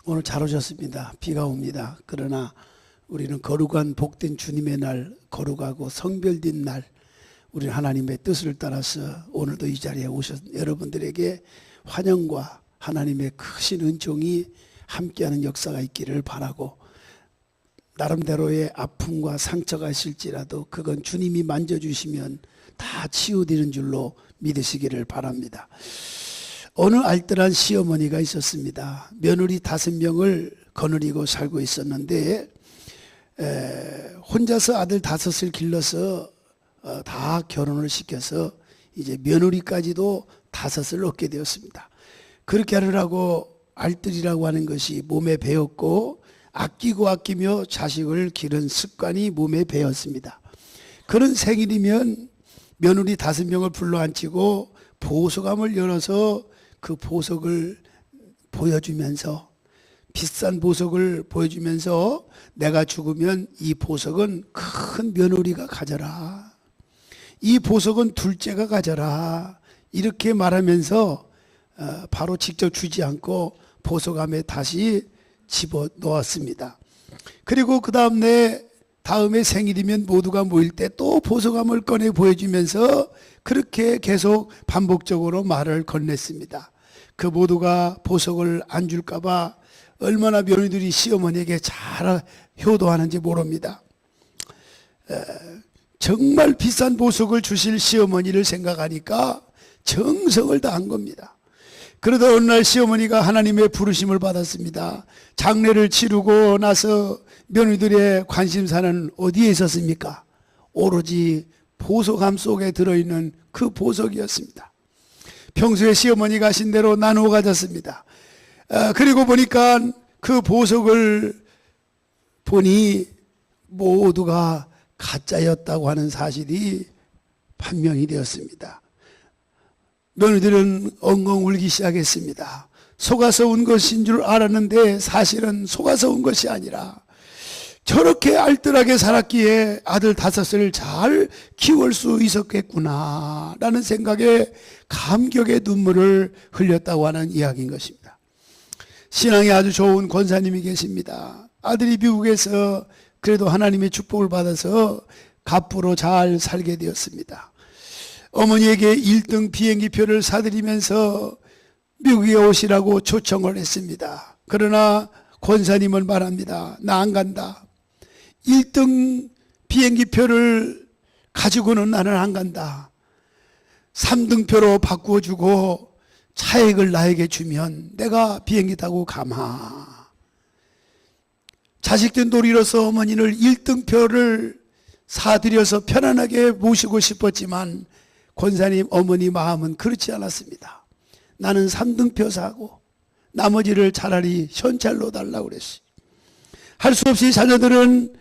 오늘 잘 오셨습니다. 비가 옵니다. 그러나 우리는 거룩한 복된 주님의 날, 거룩하고 성별된 날, 우리 하나님의 뜻을 따라서 오늘도 이 자리에 오신 여러분들에게 환영과 하나님의 크신 은총이 함께하는 역사가 있기를 바라고, 나름대로의 아픔과 상처가 있을지라도 그건 주님이 만져주시면 다 치유되는 줄로 믿으시기를 바랍니다. 어느 알뜰한 시어머니가 있었습니다. 며느리 5명을 거느리고 살고 있었는데 혼자서 아들 5을 길러서 다 결혼을 시켜서 이제 며느리까지도 5을 얻게 되었습니다. 그렇게 하느라고 알뜰이라고 하는 것이 몸에 배었고, 아끼고 아끼며 자식을 기른 습관이 몸에 배었습니다. 그런 생일이면 며느리 5명을 불러앉히고 보석함을 열어서 그 보석을 보여주면서, 비싼 보석을 보여주면서 내가 죽으면 이 보석은 큰 며느리가 가져라, 이 보석은 둘째가 가져라, 이렇게 말하면서 바로 직접 주지 않고 보석함에 다시 집어넣었습니다. 그리고 그 다음에 생일이면 모두가 모일 때 또 보석함을 꺼내 보여주면서 그렇게 계속 반복적으로 말을 건넸습니다. 그 모두가 보석을 안 줄까봐 얼마나 며느리들이 시어머니에게 잘 효도하는지 모릅니다. 정말 비싼 보석을 주실 시어머니를 생각하니까 정성을 다한 겁니다. 그러다 어느 날 시어머니가 하나님의 부르심을 받았습니다. 장례를 치르고 나서 며느리들의 관심사는 어디에 있었습니까? 오로지 보석함 속에 들어있는 그 보석이었습니다. 평소에 시어머니가 하신 대로 나누어 가졌습니다. 그리고 보니까 그 보석을 보니 모두가 가짜였다고 하는 사실이 판명이 되었습니다. 며느리들은 엉엉 울기 시작했습니다. 속아서 운 것인 줄 알았는데 사실은 속아서 운 것이 아니라 저렇게 알뜰하게 살았기에 아들 5을 잘 키울 수 있었겠구나 라는 생각에 감격의 눈물을 흘렸다고 하는 이야기인 것입니다. 신앙이 아주 좋은 권사님이 계십니다. 아들이 미국에서 그래도 하나님의 축복을 받아서 갑부로 잘 살게 되었습니다. 어머니에게 1등 비행기표를 사드리면서 미국에 오시라고 초청을 했습니다. 그러나 권사님은 말합니다. 나 안 간다. 1등 비행기표를 가지고는 나는 안 간다. 3등표로 바꾸어주고 차액을 나에게 주면 내가 비행기 타고 가마. 자식된 도리로서 어머니를 1등표를 사드려서 편안하게 모시고 싶었지만 권사님 어머니 마음은 그렇지 않았습니다. 나는 3등표 사고 나머지를 차라리 현찰로 달라고 그랬어요. 할 수 없이 자녀들은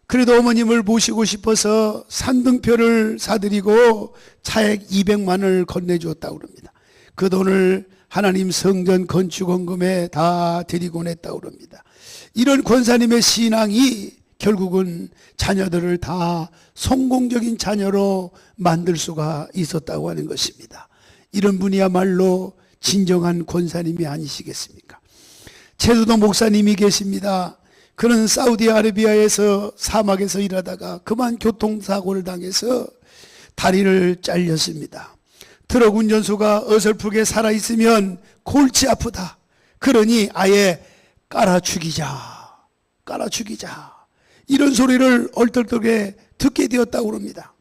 그래도 어머님을 모시고 싶어서 3등표를 사드리고 차액 200만 원을 건네주었다고 그럽니다. 그 돈을 하나님 성전 건축 헌금에 다 드리곤 했다고 그럽니다. 이런 권사님의 신앙이 결국은 자녀들을 다 성공적인 자녀로 만들 수가 있었다고 하는 것입니다. 이런 분이야말로 진정한 권사님이 아니시겠습니까? 제주도 목사님이 계십니다. 그는 사우디아라비아에서 사막에서 일하다가 그만 교통사고를 당해서 다리를 잘렸습니다. 트럭 운전수가 어설프게 살아있으면 골치 아프다. 그러니 아예 깔아 죽이자. 이런 소리를 얼떨떨하게 듣게 되었다고 합니다.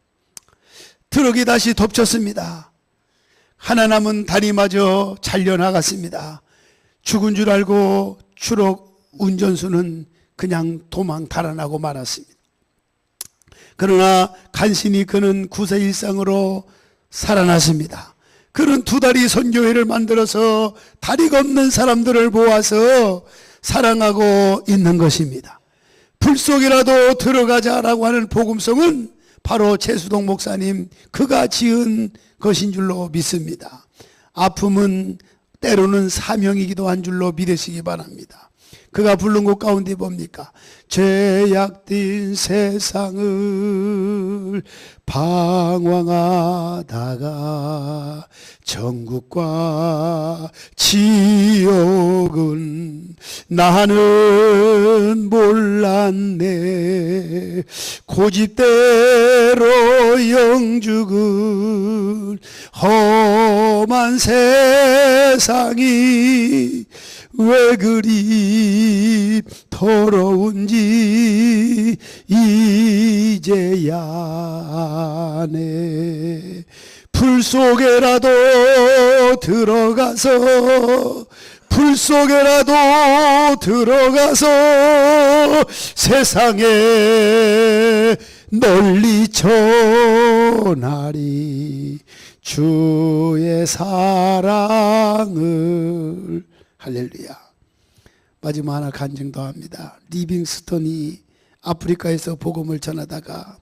트럭이 다시 덮쳤습니다. 하나 남은 다리마저 잘려나갔습니다. 죽은 줄 알고 트럭 운전수는 그냥 도망 달아나고 말았습니다. 그러나 간신히 그는 구세일상으로 살아났습니다. 그는 2다리 선교회를 만들어서 다리가 없는 사람들을 모아서 사랑하고 있는 것입니다. 불 속이라도 들어가자라고 하는 복음성은 바로 최수동 목사님 그가 지은 것인 줄로 믿습니다. 아픔은 때로는 사명이기도 한 줄로 믿으시기 바랍니다. 그가 부른 곡 가운데 뭡니까? 죄악된 세상을 방황하다가 천국과 지옥은 나는 몰랐네. 고집대로 영죽은 험한 세상이 왜 그리 더러운지 이제야 아네. 불 속에라도 들어가서 세상에 널리 전하리 주의 사랑을. 할렐루야. 마지막 하나 간증도 합니다. 리빙스톤이 아프리카에서 복음을 전하다가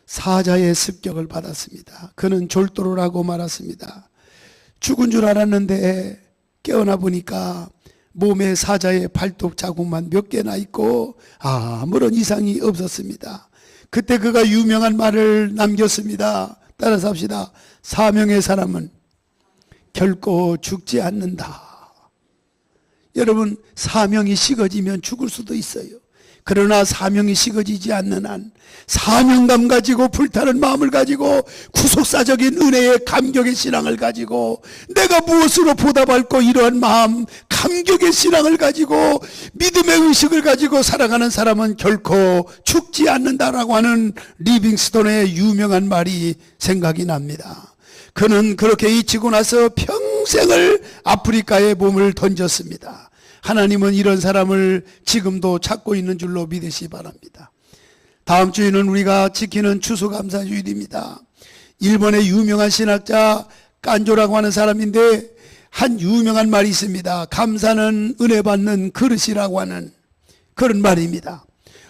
사자의 습격을 받았습니다. 그는 졸도를 하고 말았습니다. 죽은 줄 알았는데 깨어나 보니까 몸에 사자의 발톱 자국만 몇 개나 있고 아무런 이상이 없었습니다. 그때 그가 유명한 말을 남겼습니다. 따라서 합시다. 사명의 사람은 결코 죽지 않는다. 여러분, 사명이 식어지면 죽을 수도 있어요. 그러나 사명이 식어지지 않는 한 사명감 가지고 불타는 마음을 가지고 구속사적인 은혜의 감격의 신앙을 가지고 내가 무엇으로 보답할까 이러한 마음 감격의 신앙을 가지고 믿음의 의식을 가지고 살아가는 사람은 결코 죽지 않는다라고 하는 리빙스톤의 유명한 말이 생각이 납니다. 그는 그렇게 잊히고 나서 평생을 아프리카에 몸을 던졌습니다. 하나님은 이런 사람을 지금도 찾고 있는 줄로 믿으시 바랍니다. 다음 주에는 우리가 지키는 추수감사주일입니다. 일본의 유명한 신학자 깐조라고 하는 사람인데 한 유명한 말이 있습니다. 감사는 은혜 받는 그릇이라고 하는 그런 말입니다.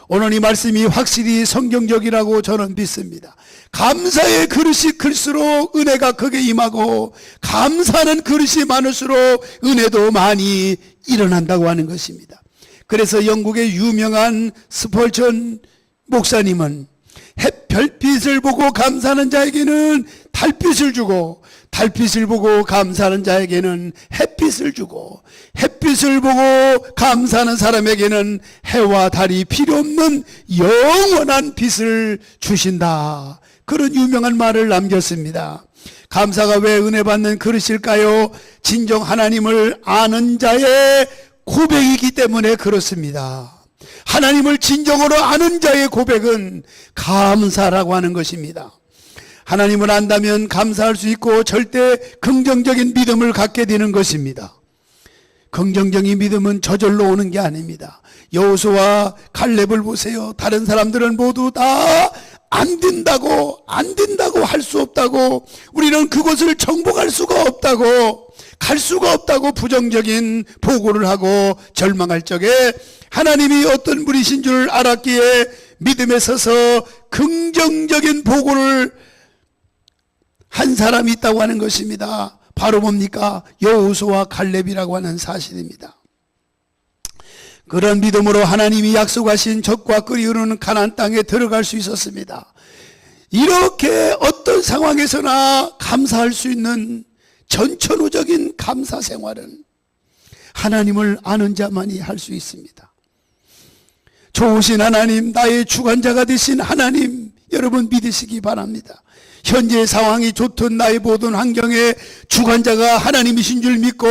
오늘 이 말씀이 확실히 성경적이라고 저는 믿습니다. 감사의 그릇이 클수록 은혜가 크게 임하고 감사하는 그릇이 많을수록 은혜도 많이 일어난다고 하는 것입니다. 그래서 영국의 유명한 스펄전 목사님은 별빛을 보고 감사하는 자에게는 달빛을 주고 달빛을 보고 감사하는 자에게는 햇빛을 주고 햇빛을 보고 감사하는 사람에게는 해와 달이 필요 없는 영원한 빛을 주신다. 그런 유명한 말을 남겼습니다. 감사가 왜 은혜 받는 그릇일까요? 진정 하나님을 아는 자의 고백이기 때문에 그렇습니다. 하나님을 진정으로 아는 자의 고백은 감사라고 하는 것입니다. 하나님을 안다면 감사할 수 있고 절대 긍정적인 믿음을 갖게 되는 것입니다. 긍정적인 믿음은 저절로 오는 게 아닙니다. 여호수아와 칼렙을 보세요. 다른 사람들은 모두 다 안 된다고 할 수 없다고, 우리는 그곳을 정복할 수가 없다고, 갈 수가 없다고 부정적인 보고를 하고 절망할 적에 하나님이 어떤 분이신 줄 알았기에 믿음에 서서 긍정적인 보고를 한 사람이 있다고 하는 것입니다. 바로 뭡니까? 여호수아와 칼렙이라고 하는 사실입니다. 그런 믿음으로 하나님이 약속하신 젖과 꿀이 흐르는 가나안 땅에 들어갈 수 있었습니다. 이렇게 어떤 상황에서나 감사할 수 있는 전천후적인 감사 생활은 하나님을 아는 자만이 할 수 있습니다. 좋으신 하나님, 나의 주관자가 되신 하나님, 여러분 믿으시기 바랍니다. 현재 상황이 좋든 나의 모든 환경에 주관자가 하나님이신 줄 믿고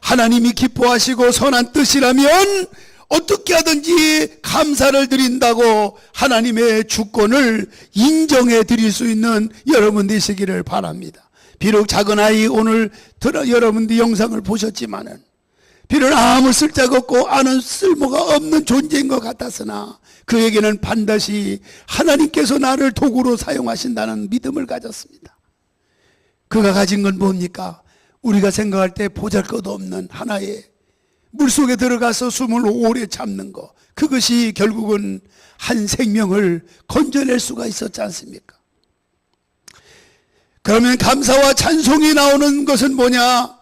하나님이 기뻐하시고 선한 뜻이라면 어떻게 하든지 감사를 드린다고 하나님의 주권을 인정해 드릴 수 있는 여러분 되시기를 바랍니다. 비록 작은 아이 오늘 여러분들 영상을 보셨지만은 비록 아무 쓸데가 없고 아는 쓸모가 없는 존재인 것 같았으나 그에게는 반드시 하나님께서 나를 도구로 사용하신다는 믿음을 가졌습니다. 그가 가진 건 뭡니까? 우리가 생각할 때 보잘것없는 하나의 물속에 들어가서 숨을 오래 참는 것, 그것이 결국은 한 생명을 건져낼 수가 있었지 않습니까? 그러면 감사와 찬송이 나오는 것은 뭐냐?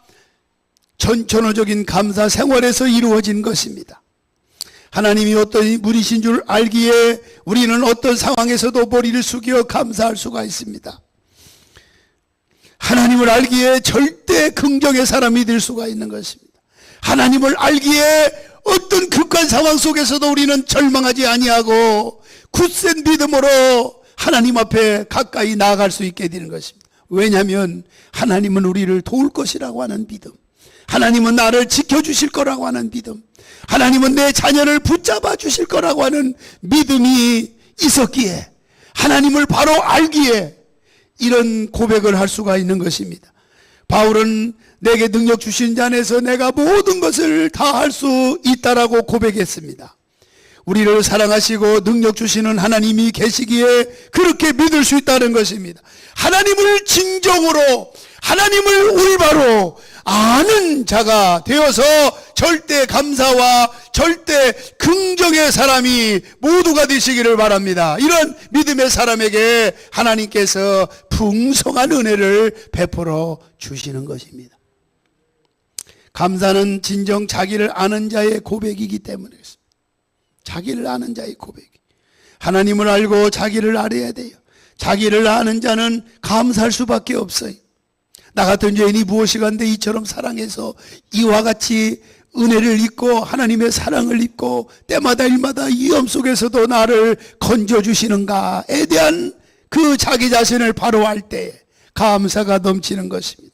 전천후적인 감사 생활에서 이루어진 것입니다. 하나님이 어떤 분이신 줄 알기에 우리는 어떤 상황에서도 머리를 숙여 감사할 수가 있습니다. 하나님을 알기에 절대 긍정의 사람이 될 수가 있는 것입니다. 하나님을 알기에 어떤 극한 상황 속에서도 우리는 절망하지 아니하고 굳센 믿음으로 하나님 앞에 가까이 나아갈 수 있게 되는 것입니다. 왜냐하면 하나님은 우리를 도울 것이라고 하는 믿음, 하나님은 나를 지켜주실 거라고 하는 믿음, 하나님은 내 자녀를 붙잡아 주실 거라고 하는 믿음이 있었기에, 하나님을 바로 알기에 이런 고백을 할 수가 있는 것입니다. 바울은 내게 능력 주신 자 안에서 내가 모든 것을 다 할 수 있다라고 고백했습니다. 우리를 사랑하시고 능력 주시는 하나님이 계시기에 그렇게 믿을 수 있다는 것입니다. 하나님을 진정으로, 하나님을 올바로 아는 자가 되어서 절대 감사와 절대 긍정의 사람이 모두가 되시기를 바랍니다. 이런 믿음의 사람에게 하나님께서 풍성한 은혜를 베풀어 주시는 것입니다. 감사는 진정 자기를 아는 자의 고백이기 때문에 그렇습니다. 자기를 아는 자의 고백. 하나님을 알고 자기를 알아야 돼요. 자기를 아는 자는 감사할 수밖에 없어요. 나 같은 죄인이 무엇이간데 이처럼 사랑해서 이와 같이 은혜를 입고 하나님의 사랑을 입고 때마다 일마다 위험 속에서도 나를 건져주시는가에 대한 그 자기 자신을 바로 알 때 감사가 넘치는 것입니다.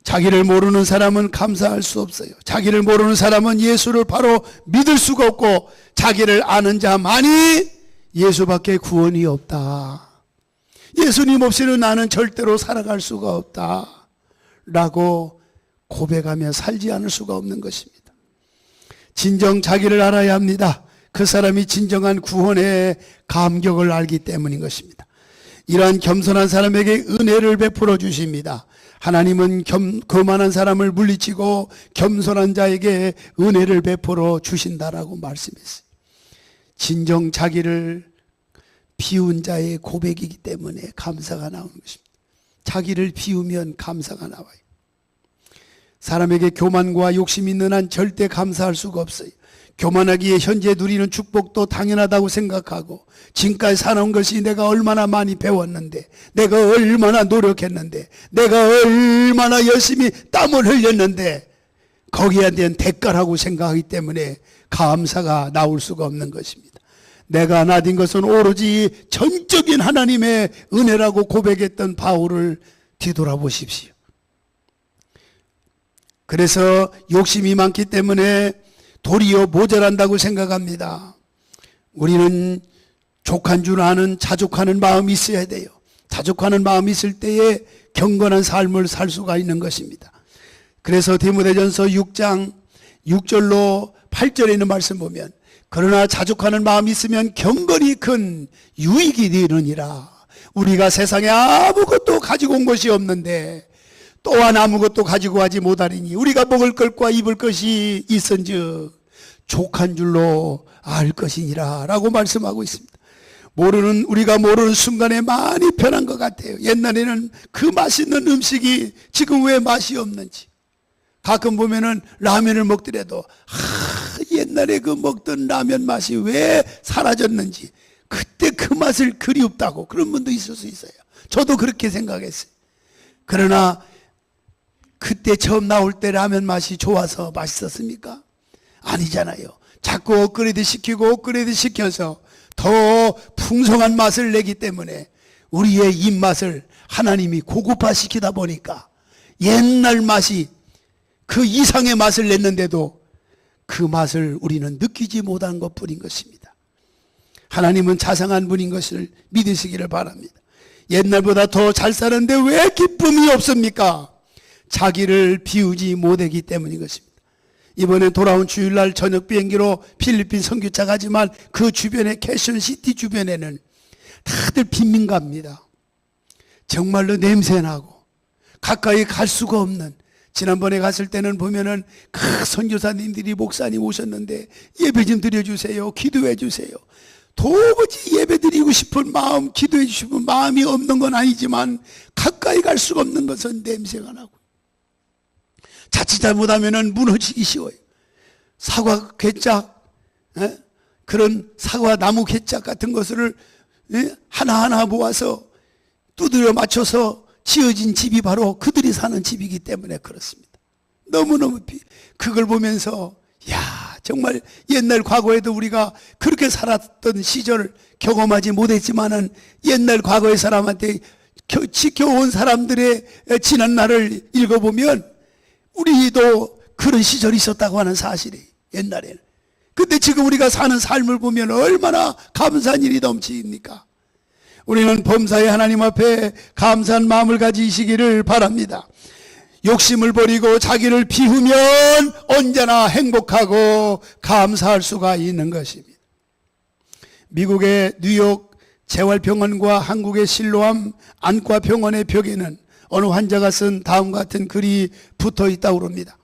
자기를 모르는 사람은 감사할 수 없어요. 자기를 모르는 사람은 예수를 바로 믿을 수가 없고, 자기를 아는 자만이 예수밖에 구원이 없다. 예수님 없이는 나는 절대로 살아갈 수가 없다 라고 고백하며 살지 않을 수가 없는 것입니다. 진정 자기를 알아야 합니다. 그 사람이 진정한 구원의 감격을 알기 때문인 것입니다. 이러한 겸손한 사람에게 은혜를 베풀어 주십니다. 하나님은 거만한 사람을 물리치고 겸손한 자에게 은혜를 베풀어 주신다라고 말씀했어요. 진정 자기를 비운 자의 고백이기 때문에 감사가 나오는 것입니다. 자기를 비우면 감사가 나와요. 사람에게 교만과 욕심이 있는 한 절대 감사할 수가 없어요. 교만하기에 현재 누리는 축복도 당연하다고 생각하고, 지금까지 살아온 것이 내가 얼마나 많이 배웠는데, 내가 얼마나 노력했는데, 내가 얼마나 열심히 땀을 흘렸는데, 거기에 대한 대가라고 생각하기 때문에 감사가 나올 수가 없는 것입니다. 내가 나딘 것은 오로지 전적인 하나님의 은혜라고 고백했던 바울을 뒤돌아보십시오. 그래서 욕심이 많기 때문에 도리어 모자란다고 생각합니다. 우리는 족한 줄 아는 자족하는 마음이 있어야 돼요. 자족하는 마음이 있을 때에 경건한 삶을 살 수가 있는 것입니다. 그래서 디모데전서 6장 6절로 8절에 있는 말씀 보면, 그러나 자족하는 마음이 있으면 경건이 큰 유익이 되느니라. 우리가 세상에 아무것도 가지고 온 것이 없는데 또한 아무것도 가지고 가지 못하리니 우리가 먹을 것과 입을 것이 있은즉 족한 줄로 알 것이니라 라고 말씀하고 있습니다. 우리가 모르는 순간에 많이 변한 것 같아요. 옛날에는 그 맛있는 음식이 지금 왜 맛이 없는지, 가끔 보면은 라면을 먹더라도 옛날에 그 먹던 라면 맛이 왜 사라졌는지, 그때 그 맛을 그리웠다고 그런 분도 있을 수 있어요. 저도 그렇게 생각했어요. 그러나 그때 처음 나올 때 라면 맛이 좋아서 맛있었습니까? 아니잖아요. 자꾸 업그레이드 시켜서 더 풍성한 맛을 내기 때문에 우리의 입맛을 하나님이 고급화 시키다 보니까 옛날 맛이 그 이상의 맛을 냈는데도 그 맛을 우리는 느끼지 못한 것뿐인 것입니다. 하나님은 자상한 분인 것을 믿으시기를 바랍니다. 옛날보다 더 잘 사는데 왜 기쁨이 없습니까? 자기를 비우지 못하기 때문인 것입니다. 이번에 돌아온 주일날 저녁 비행기로 필리핀 선교차 가지만 그 주변에 캐션시티 주변에는 다들 빈민가입니다. 정말로 냄새나고 가까이 갈 수가 없는, 지난번에 갔을 때는 보면은 그 선교사님들이 목사님 오셨는데 예배 좀 드려주세요, 기도해 주세요. 도무지 예배드리고 싶은 마음, 기도해 주시는 마음이 없는 건 아니지만 가까이 갈 수가 없는 것은 냄새가 나고, 자칫 잘못하면 무너지기 쉬워요. 사과 괴짝, 그런 사과 나무 괴짝 같은 것을 하나하나 모아서 두드려 맞춰서 지어진 집이 바로 그들이 사는 집이기 때문에 그렇습니다. 너무너무 그걸 보면서 정말 옛날 과거에도 우리가 그렇게 살았던 시절을 경험하지 못했지만은 옛날 과거의 사람한테 지켜온 사람들의 지난 날을 읽어보면 우리도 그런 시절이 있었다고 하는 사실이 옛날에는. 근데 지금 우리가 사는 삶을 보면 얼마나 감사한 일이 넘칩니까? 우리는 범사의 하나님 앞에 감사한 마음을 가지시기를 바랍니다. 욕심을 버리고 자기를 비우면 언제나 행복하고 감사할 수가 있는 것입니다. 미국의 뉴욕 재활병원과 한국의 실로암 안과병원의 벽에는 어느 환자가 쓴 다음과 같은 글이 붙어 있다고 합니다.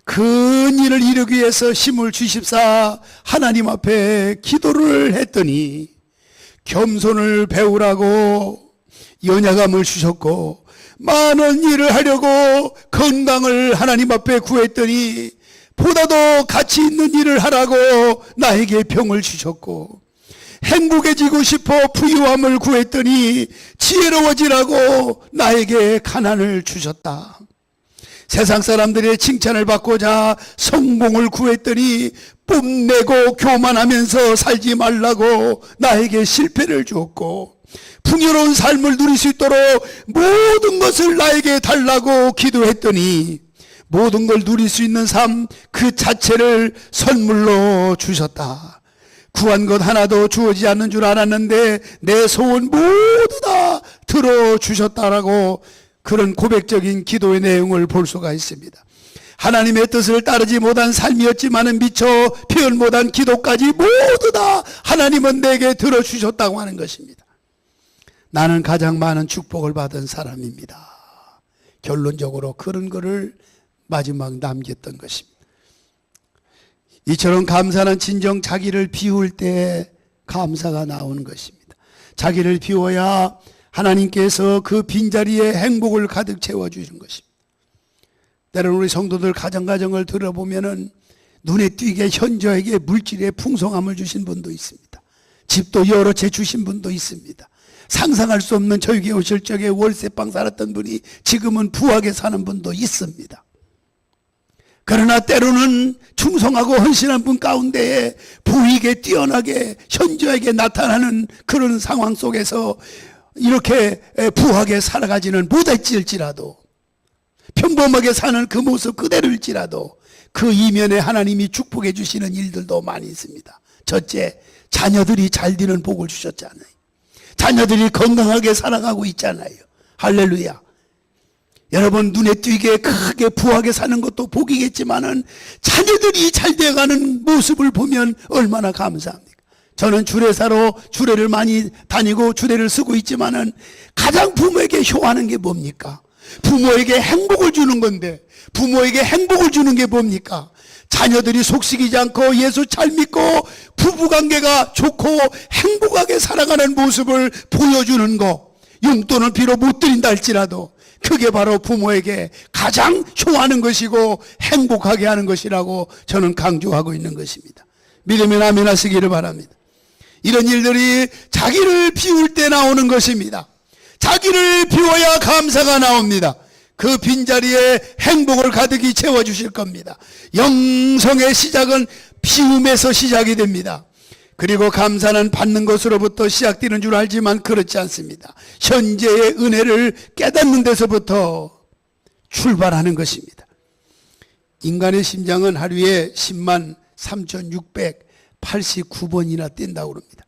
큰 일을 이루기 위해서 힘을 주십사 하나님 앞에 기도를 했더니 겸손을 배우라고 연약함을 주셨고, 많은 일을 하려고 건강을 하나님 앞에 구했더니 보다도 가치 있는 일을 하라고 나에게 병을 주셨고, 행복해지고 싶어 부유함을 구했더니 지혜로워지라고 나에게 가난을 주셨다. 세상 사람들의 칭찬을 받고자 성공을 구했더니 뽐내고 교만하면서 살지 말라고 나에게 실패를 주었고, 풍요로운 삶을 누릴 수 있도록 모든 것을 나에게 달라고 기도했더니 모든 걸 누릴 수 있는 삶 그 자체를 선물로 주셨다. 구한 것 하나도 주어지지 않는 줄 알았는데 내 소원 모두 다 들어주셨다라고 그런 고백적인 기도의 내용을 볼 수가 있습니다. 하나님의 뜻을 따르지 못한 삶이었지만 미처 표현 못한 기도까지 모두 다 하나님은 내게 들어주셨다고 하는 것입니다. 나는 가장 많은 축복을 받은 사람입니다. 결론적으로 그런 거를 마지막 남겼던 것입니다. 이처럼 감사는 진정 자기를 비울 때 감사가 나오는 것입니다. 자기를 비워야 하나님께서 그 빈자리에 행복을 가득 채워주시는 것입니다. 때로는 우리 성도들 가정을 들어보면은 눈에 띄게 현저하게 물질의 풍성함을 주신 분도 있습니다. 집도 여러 채 주신 분도 있습니다. 상상할 수 없는 저에게 오실 적에 월세방 살았던 분이 지금은 부하게 사는 분도 있습니다. 그러나 때로는 충성하고 헌신한 분 가운데에 보이게 뛰어나게 현저하게 나타나는 그런 상황 속에서 이렇게 부하게 살아가지는 못할지라도, 평범하게 사는 그 모습 그대로일지라도 그 이면에 하나님이 축복해 주시는 일들도 많이 있습니다. 첫째, 자녀들이 잘 되는 복을 주셨잖아요. 자녀들이 건강하게 살아가고 있잖아요. 할렐루야. 여러분, 눈에 띄게 크게 부하게 사는 것도 복이겠지만은 자녀들이 잘 되어가는 모습을 보면 얼마나 감사합니까? 저는 주례사로 주례를 많이 다니고 주례를 쓰고 있지만은 가장 부모에게 효하는 게 뭡니까? 부모에게 행복을 주는 건데, 부모에게 행복을 주는 게 뭡니까? 자녀들이 속썩이지 않고 예수 잘 믿고 부부관계가 좋고 행복하게 살아가는 모습을 보여주는 거, 용돈을 비록 못 드린다 할지라도 그게 바로 부모에게 가장 효하는 것이고 행복하게 하는 것이라고 저는 강조하고 있는 것입니다. 믿으면 아멘 하시기를 바랍니다. 이런 일들이 자기를 비울 때 나오는 것입니다. 자기를 비워야 감사가 나옵니다. 그 빈자리에 행복을 가득히 채워주실 겁니다. 영성의 시작은 비움에서 시작이 됩니다. 그리고 감사는 받는 것으로부터 시작되는 줄 알지만 그렇지 않습니다. 현재의 은혜를 깨닫는 데서부터 출발하는 것입니다. 인간의 심장은 하루에 10만 3,689번이나 뛴다고 합니다.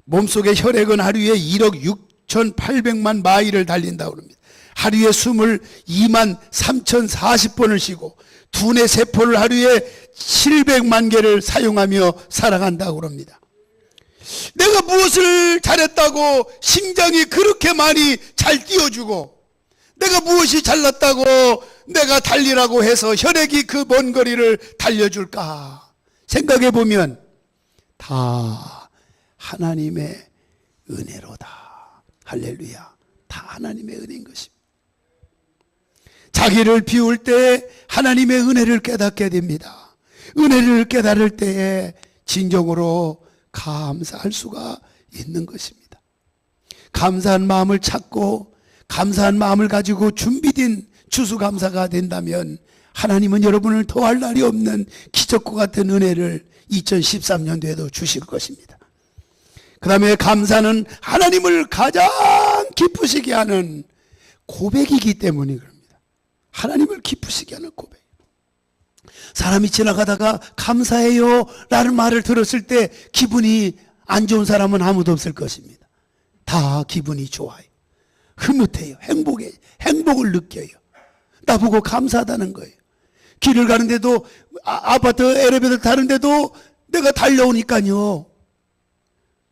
몸속의 혈액은 하루에 1억 6,800만 마일을 달린다고 합니다. 하루에 숨을 2만 3,040번을 쉬고 두뇌 세포를 하루에 700만 개를 사용하며 살아간다고 합니다. 내가 무엇을 잘했다고 심장이 그렇게 많이 잘 뛰어주고, 내가 무엇이 잘났다고 내가 달리라고 해서 혈액이 그 먼 거리를 달려줄까 생각해 보면 다 하나님의 은혜로다. 할렐루야. 다 하나님의 은혜인 것입니다. 자기를 비울 때 하나님의 은혜를 깨닫게 됩니다. 은혜를 깨달을 때에 진정으로 감사할 수가 있는 것입니다. 감사한 마음을 찾고 감사한 마음을 가지고 준비된 추수감사가 된다면 하나님은 여러분을 더할 날이 없는 기적과 같은 은혜를 2013년도에도 주실 것입니다. 그 다음에 감사는 하나님을 가장 기쁘시게 하는 고백이기 때문에 그럽니다. 하나님을 기쁘시게 하는 고백. 사람이 지나가다가 감사해요 라는 말을 들었을 때 기분이 안 좋은 사람은 아무도 없을 것입니다. 다 기분이 좋아요. 흐뭇해요. 행복을 느껴요. 나보고 감사하다는 거예요. 길을 가는데도 아파트 엘리베이터 타는데도 내가 달려오니까요.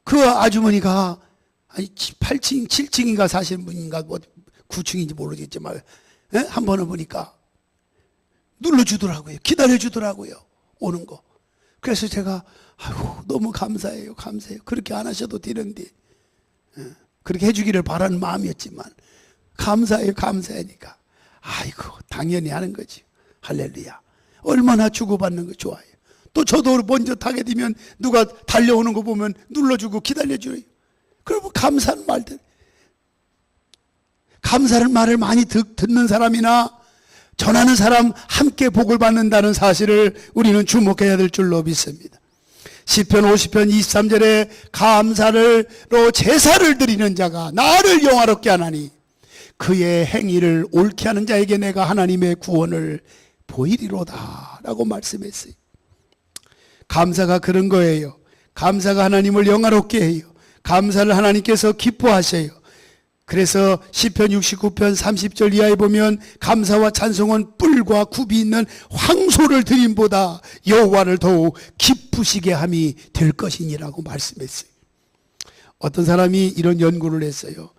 그 아주머니가 8층, 7층인가 사시는 분인가 뭐 9층인지 모르겠지만 한 번은 보니까 눌러주더라고요. 기다려주더라고요. 오는 거. 그래서 제가 아이고 너무 감사해요. 그렇게 안 하셔도 되는데 그렇게 해주기를 바라는 마음이었지만 감사하니까 아이고 당연히 하는 거지. 할렐루야. 얼마나 주고받는 거 좋아요. 또 저도 먼저 타게 되면 누가 달려오는 거 보면 눌러주고 기다려줘요. 그리고 감사한 말들. 감사를 말을 많이 듣는 사람이나 전하는 사람 함께 복을 받는다는 사실을 우리는 주목해야 될 줄로 믿습니다. 시편 50편 23절에 감사로 제사를 드리는 자가 나를 영화롭게 하나니 그의 행위를 옳게 하는 자에게 내가 하나님의 구원을 보이리로다 라고 말씀했어요. 감사가 그런 거예요. 감사가 하나님을 영화롭게 해요. 감사를 하나님께서 기뻐하셔요. 그래서 시편 69편 30절 이하에 보면 감사와 찬송은 뿔과 굽이 있는 황소를 드림보다 여호와를 더욱 기쁘시게 함이 될 것이니라고 말씀했어요. 어떤 사람이 이런 연구를 했어요.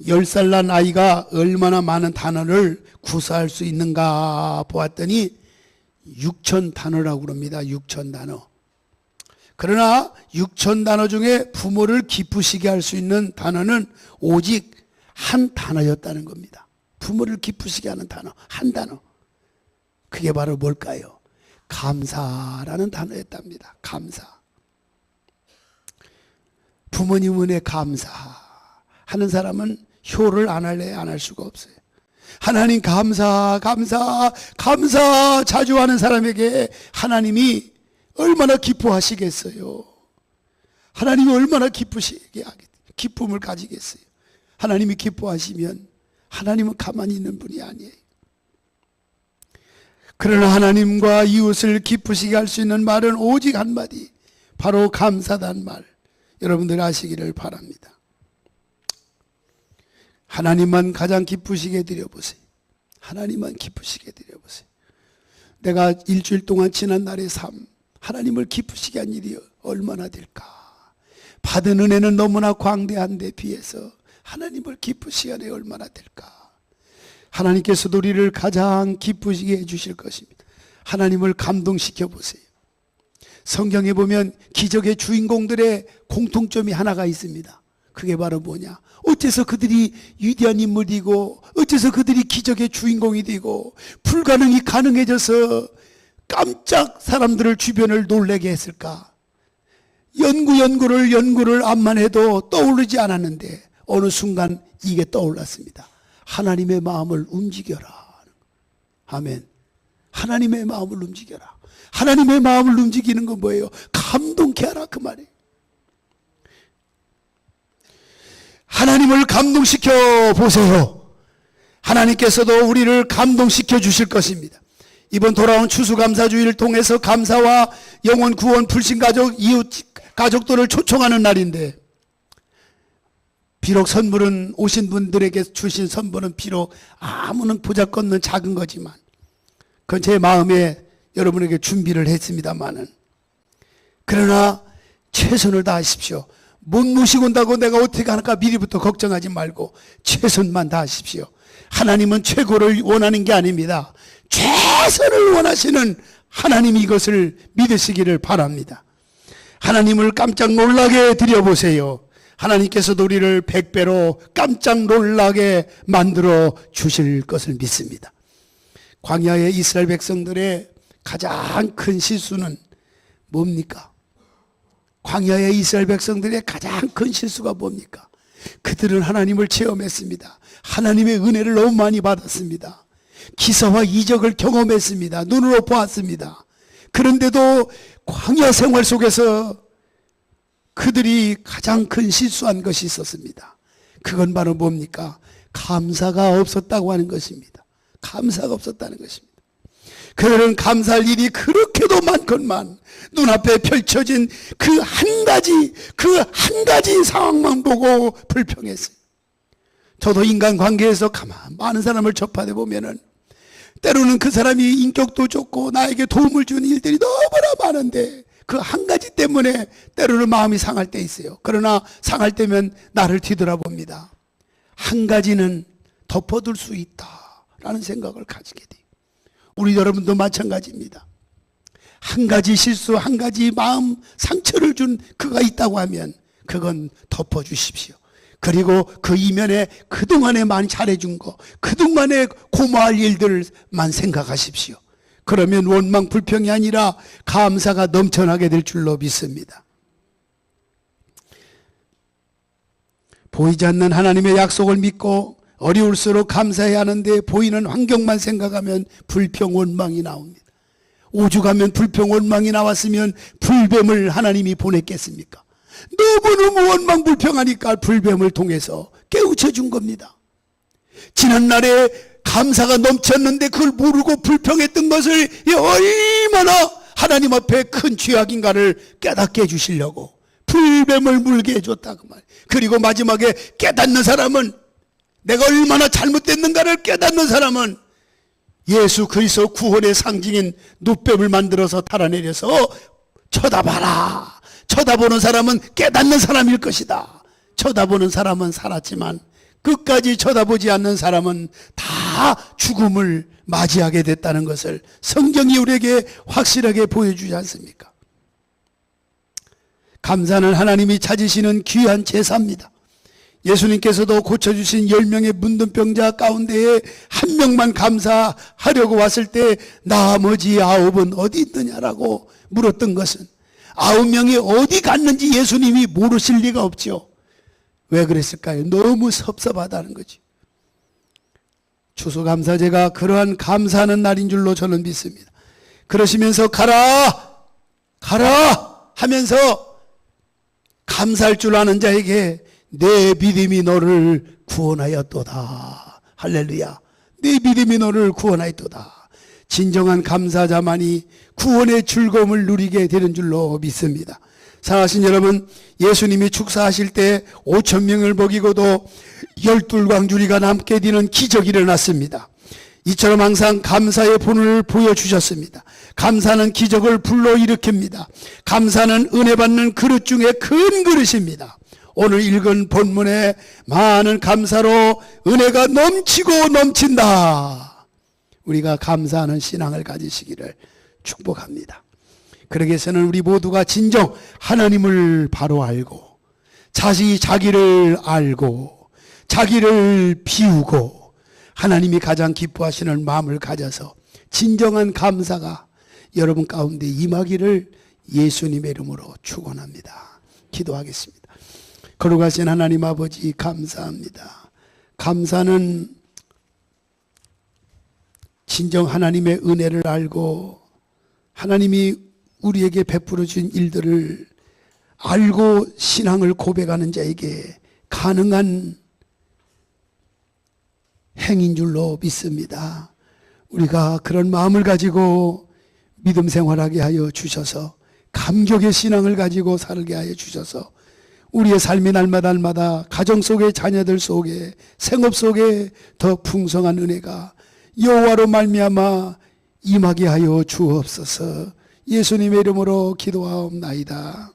10살 난 아이가 얼마나 많은 단어를 구사할 수 있는가 보았더니 6천 단어라고 그럽니다. 6천 단어. 그러나 6천 단어 중에 부모를 기쁘시게 할 수 있는 단어는 오직 한 단어였다는 겁니다. 부모를 기쁘시게 하는 단어, 한 단어. 그게 바로 뭘까요? 감사라는 단어였답니다. 감사. 부모님 은혜 감사하는 사람은 효를 안 할래 안 할 수가 없어요. 하나님 감사 자주 하는 사람에게 하나님이 얼마나 기뻐하시겠어요. 하나님이 얼마나 기쁨을 가지겠어요. 하나님이 기뻐하시면 하나님은 가만히 있는 분이 아니에요. 그러나 하나님과 이웃을 기쁘시게 할 수 있는 말은 오직 한마디, 바로 감사단 말. 여러분들 아시기를 바랍니다. 하나님만 가장 기쁘시게 드려보세요. 하나님만 기쁘시게 드려보세요. 내가 일주일 동안 지난 날의 삶, 하나님을 기쁘시게 한 일이 얼마나 될까? 받은 은혜는 너무나 광대한데 비해서 하나님을 기쁘시게 하는 게 얼마나 될까? 하나님께서도 우리를 가장 기쁘시게 해주실 것입니다. 하나님을 감동시켜 보세요. 성경에 보면 기적의 주인공들의 공통점이 하나가 있습니다. 그게 바로 뭐냐? 어째서 그들이 위대한 인물이고 어째서 그들이 기적의 주인공이 되고 불가능이 가능해져서 깜짝 사람들을 주변을 놀라게 했을까? 연구를 암만 해도 떠오르지 않았는데 어느 순간 이게 떠올랐습니다. 하나님의 마음을 움직여라. 아멘. 하나님의 마음을 움직여라. 하나님의 마음을 움직이는 건 뭐예요? 감동케 하라 그 말이에요. 하나님을 감동시켜 보세요. 하나님께서도 우리를 감동시켜 주실 것입니다. 이번 돌아온 추수감사주의를 통해서 감사와 영혼 구원 불신가족 이웃 가족들을 초청하는 날인데 비록 선물은 오신 분들에게 주신 선물은 비록 아무는 보잘것없는 작은 거지만 그건 제 마음에 여러분에게 준비를 했습니다마는 그러나 최선을 다하십시오. 못 모시고 온다고 내가 어떻게 할까 미리부터 걱정하지 말고 최선만 다하십시오. 하나님은 최고를 원하는 게 아닙니다. 최선을 원하시는 하나님이 이것을 믿으시기를 바랍니다. 하나님을 깜짝 놀라게 드려보세요. 하나님께서도 우리를 100배로 깜짝 놀라게 만들어 주실 것을 믿습니다. 광야의 이스라엘 백성들의 가장 큰 실수는 뭡니까? 광야의 이스라엘 백성들의 가장 큰 실수가 뭡니까? 그들은 하나님을 체험했습니다. 하나님의 은혜를 너무 많이 받았습니다. 기사와 이적을 경험했습니다. 눈으로 보았습니다. 그런데도 광야 생활 속에서 그들이 가장 큰 실수한 것이 있었습니다. 그건 바로 뭡니까? 감사가 없었다고 하는 것입니다. 감사가 없었다는 것입니다. 그들은 감사할 일이 그렇게도 많건만 눈앞에 펼쳐진 그 한 가지 상황만 보고 불평했어요. 저도 인간관계에서 가만 많은 사람을 접하다 보면은 때로는 그 사람이 인격도 좋고 나에게 도움을 주는 일들이 너무나 많은데 그 한 가지 때문에 때로는 마음이 상할 때 있어요. 그러나 상할 때면 나를 뒤돌아봅니다. 한 가지는 덮어둘 수 있다라는 생각을 가지게 돼요. 우리 여러분도 마찬가지입니다. 한 가지 실수, 한 가지 마음 상처를 준 그가 있다고 하면 그건 덮어주십시오. 그리고 그 이면에 그동안에 많이 잘해준 거, 그동안에 고마울 일들만 생각하십시오. 그러면 원망, 불평이 아니라 감사가 넘쳐나게 될 줄로 믿습니다. 보이지 않는 하나님의 약속을 믿고 어려울수록 감사해야 하는데 보이는 환경만 생각하면 불평, 원망이 나옵니다. 오죽하면 불평, 원망이 나왔으면 불뱀을 하나님이 보냈겠습니까? 너무너무 원망, 불평하니까 불뱀을 통해서 깨우쳐 준 겁니다. 지난날에 감사가 넘쳤는데 그걸 모르고 불평했던 것을 얼마나 하나님 앞에 큰 죄악인가를 깨닫게 해주시려고 불뱀을 물게 해줬다고 말. 그리고 마지막에 깨닫는 사람은, 내가 얼마나 잘못됐는가를 깨닫는 사람은 예수 그리스도 구원의 상징인 눕뱀을 만들어서 달아내려서 쳐다봐라. 쳐다보는 사람은 깨닫는 사람일 것이다. 쳐다보는 사람은 살았지만 끝까지 쳐다보지 않는 사람은 다 죽음을 맞이하게 됐다는 것을 성경이 우리에게 확실하게 보여주지 않습니까? 감사는 하나님이 찾으시는 귀한 제사입니다. 예수님께서도 고쳐주신 10명의 문둥병자 가운데에 한 명만 감사하려고 왔을 때 나머지 9은 어디 있느냐라고 물었던 것은 9명이 어디 갔는지 예수님이 모르실 리가 없죠. 왜 그랬을까요? 너무 섭섭하다는 거죠. 추수감사제가 그러한 감사하는 날인 줄로 저는 믿습니다. 그러시면서 가라 하면서 감사할 줄 아는 자에게 내 믿음이 너를 구원하였도다. 할렐루야. 내 믿음이 너를 구원하였도다. 진정한 감사자만이 구원의 즐거움을 누리게 되는 줄로 믿습니다. 사랑하신 여러분, 예수님이 축사하실 때 5,000명을 먹이고도 12광주리가 남게 되는 기적이 일어났습니다. 이처럼 항상 감사의 본을 보여주셨습니다. 감사는 기적을 불러일으킵니다. 감사는 은혜 받는 그릇 중에 큰 그릇입니다. 오늘 읽은 본문에 많은 감사로 은혜가 넘치고 넘친다. 우리가 감사하는 신앙을 가지시기를 축복합니다. 그러기 위해서는 우리 모두가 진정 하나님을 바로 알고 자기를 알고 자기를 비우고 하나님이 가장 기뻐하시는 마음을 가져서 진정한 감사가 여러분 가운데 임하기를 예수님의 이름으로 축원합니다. 기도하겠습니다. 거룩하신 하나님 아버지 감사합니다. 감사는 진정 하나님의 은혜를 알고 하나님이 우리에게 베풀어 준 일들을 알고 신앙을 고백하는 자에게 가능한 행인 줄로 믿습니다. 우리가 그런 마음을 가지고 믿음 생활하게 하여 주셔서 감격의 신앙을 가지고 살게 하여 주셔서 우리의 삶이 날마다 가정 속의 자녀들 속에 생업 속에 더 풍성한 은혜가 여호와로 말미암아 임하게 하여 주옵소서. 예수님의 이름으로 기도하옵나이다.